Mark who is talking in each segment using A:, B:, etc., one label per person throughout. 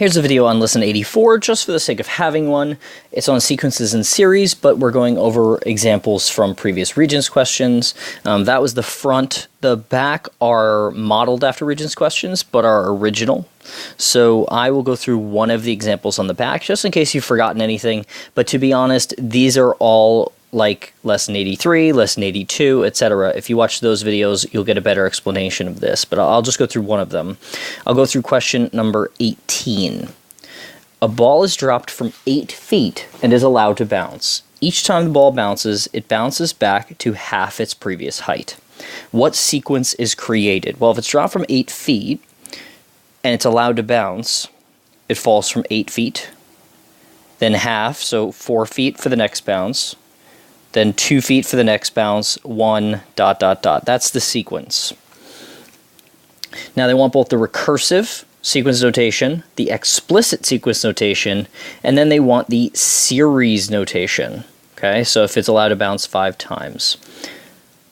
A: Here's a video on lesson 84, just for the sake of having one. It's on sequences and series, but we're going over examples from previous Regents questions. That was the front. The back are modeled after Regents questions, but are original. So I will go through one of the examples on the back, just in case you've forgotten anything. But to be honest, these are all like lesson 83, lesson 82, etc. If you watch those videos, you'll get a better explanation of this, but I'll just go through one of them. I'll go through question number 18. A ball is dropped from 8 feet and is allowed to bounce. Each time the ball bounces, it bounces back to half its previous height. What sequence is created? Well, if it's dropped from 8 feet and it's allowed to bounce, it falls from 8 feet, then half, so 4 feet for the next bounce, then 2 feet for the next bounce, 1, ... That's the sequence. Now they want both the recursive sequence notation, the explicit sequence notation, and then they want the series notation. Okay, so if it's allowed to bounce 5 times.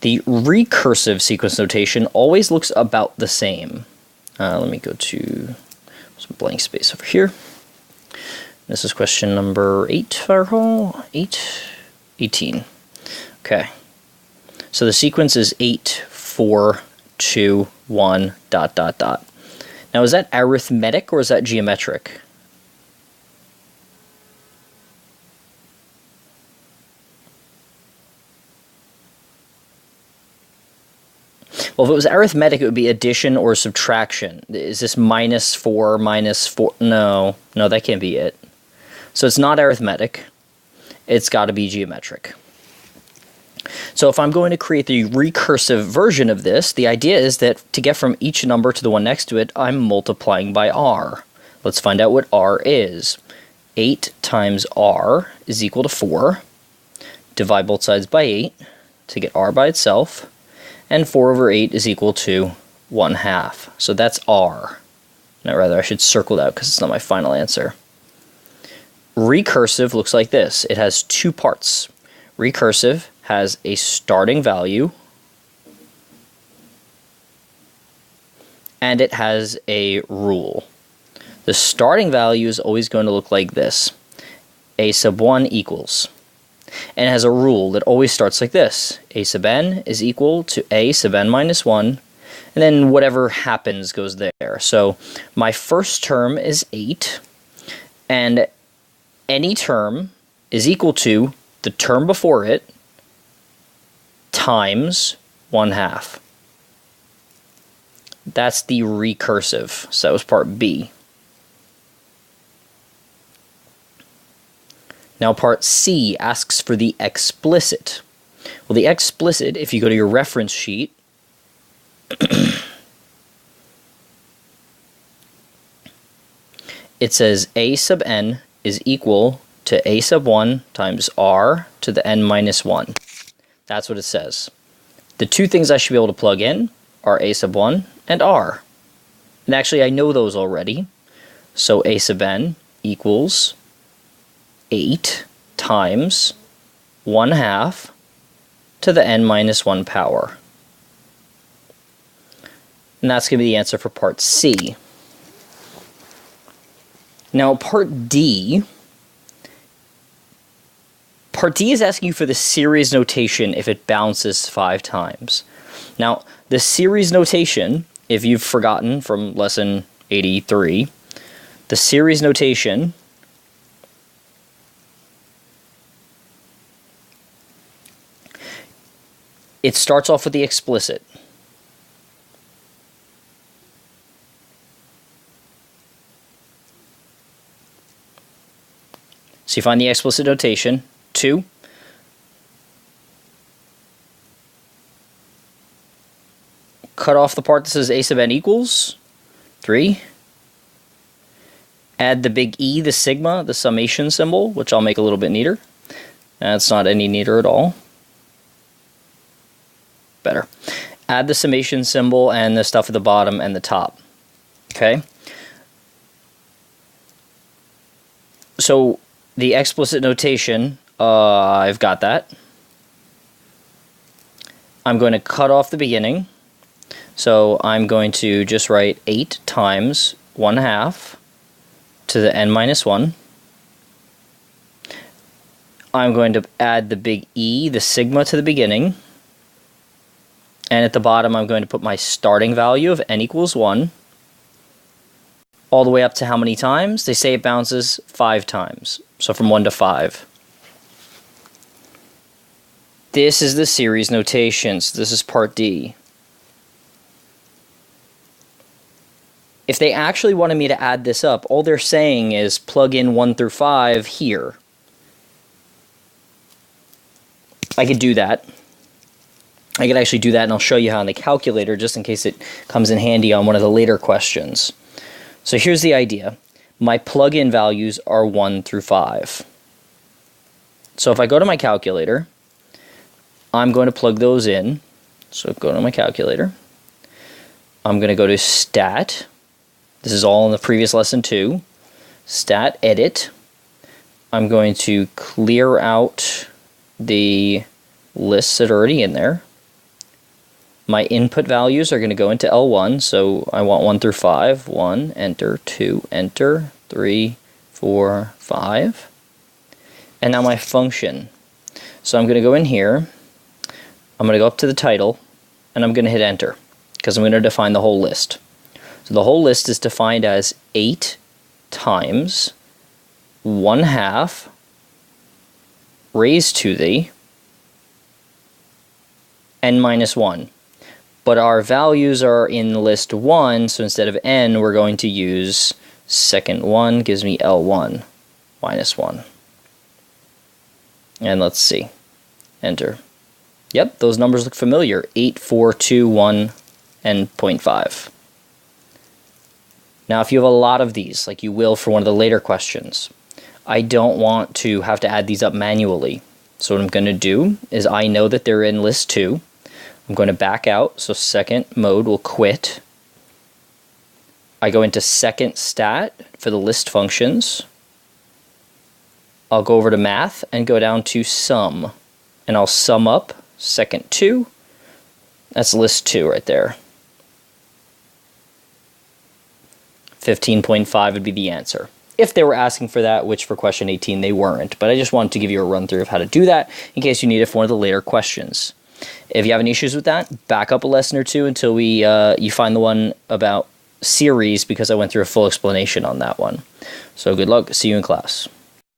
A: The recursive sequence notation always looks about the same. Let me go to some blank space over here. This is question number 8, if I recall. 18. Okay. So the sequence is 8, 4, 2, 1, ... Now is that arithmetic or is that geometric? Well, if it was arithmetic, it would be addition or subtraction. Is this minus 4, minus 4? No, that can't be it. So it's not arithmetic. It's got to be geometric. So if I'm going to create the recursive version of this, the idea is that to get from each number to the one next to it, I'm multiplying by r. Let's find out what r is. 8 times r is equal to 4. Divide both sides by 8 to get r by itself. And 4 over 8 is equal to 1/2. So that's r. Now, rather, I should circle that because it's not my final answer. Recursive looks like this. It has 2 parts. Recursive has a starting value and it has a rule. The starting value is always going to look like this. A sub 1 equals. And it has a rule that always starts like this. A sub n is equal to a sub n minus 1, and then whatever happens goes there. So my first term is 8, and any term is equal to the term before it times 1/2. That's the recursive. So that was part B. Now part C asks for the explicit. Well, the explicit, if you go to your reference sheet, it says a sub n is equal to a sub 1 times r to the n minus 1. That's what it says. The 2 things I should be able to plug in are a sub 1 and r. And actually, I know those already. So a sub n equals 8 times 1/2 to the n minus 1 power. And that's going to be the answer for part C. Now, part D is asking you for the series notation if it bounces 5 times. Now, the series notation, if you've forgotten from lesson 83, the series notation it starts off with the explicit. So you find the explicit notation. 2. Cut off the part that says a sub n equals. 3. Add the big E, the sigma, the summation symbol, which I'll make a little bit neater. That's not any neater at all. Better. Add the summation symbol and the stuff at the bottom and the top. Okay? So the explicit notation, I've got that. I'm going to cut off the beginning. So I'm going to just write 8 times 1/2 to the n minus 1. I'm going to add the big E, the sigma, to the beginning. And at the bottom, I'm going to put my starting value of n equals 1. All the way up to how many times? They say it bounces 5 times. So from 1 to 5. This is the series notation. So this is part D. If they actually wanted me to add this up, all they're saying is plug in 1 through 5 here. I could do that. I could actually do that, and I'll show you how on the calculator, just in case it comes in handy on one of the later questions. So here's the idea. My plug-in values are 1 through 5. So if I go to my calculator, I'm going to plug those in. So go to my calculator. I'm going to go to Stat. This is all in the previous lesson too. Stat, Edit. I'm going to clear out the lists that are already in there. My input values are going to go into L1, so I want 1 through 5. 1, enter, 2, enter, 3, 4, 5. And now my function. So I'm going to go in here, I'm going to go up to the title, and I'm going to hit enter, because I'm going to define the whole list. So the whole list is defined as 8 times 1/2 raised to the n minus 1. But our values are in list 1, so instead of n, we're going to use second 1, gives me L1 minus 1. And let's see. Enter. Yep, those numbers look familiar. 8, 4, 2, 1, and 0.5. Now, if you have a lot of these, like you will for one of the later questions, I don't want to have to add these up manually. So what I'm going to do is I know that they're in list 2. I'm going to back out, so second mode will quit. I go into second stat for the list functions. I'll go over to math and go down to sum. And I'll sum up second 2. That's list 2 right there. 15.5 would be the answer. If they were asking for that, which for question 18 they weren't. But I just wanted to give you a run through of how to do that in case you need it for one of the later questions. If you have any issues with that, back up a lesson or two until you find the one about series, because I went through a full explanation on that one. So good luck. See you in class.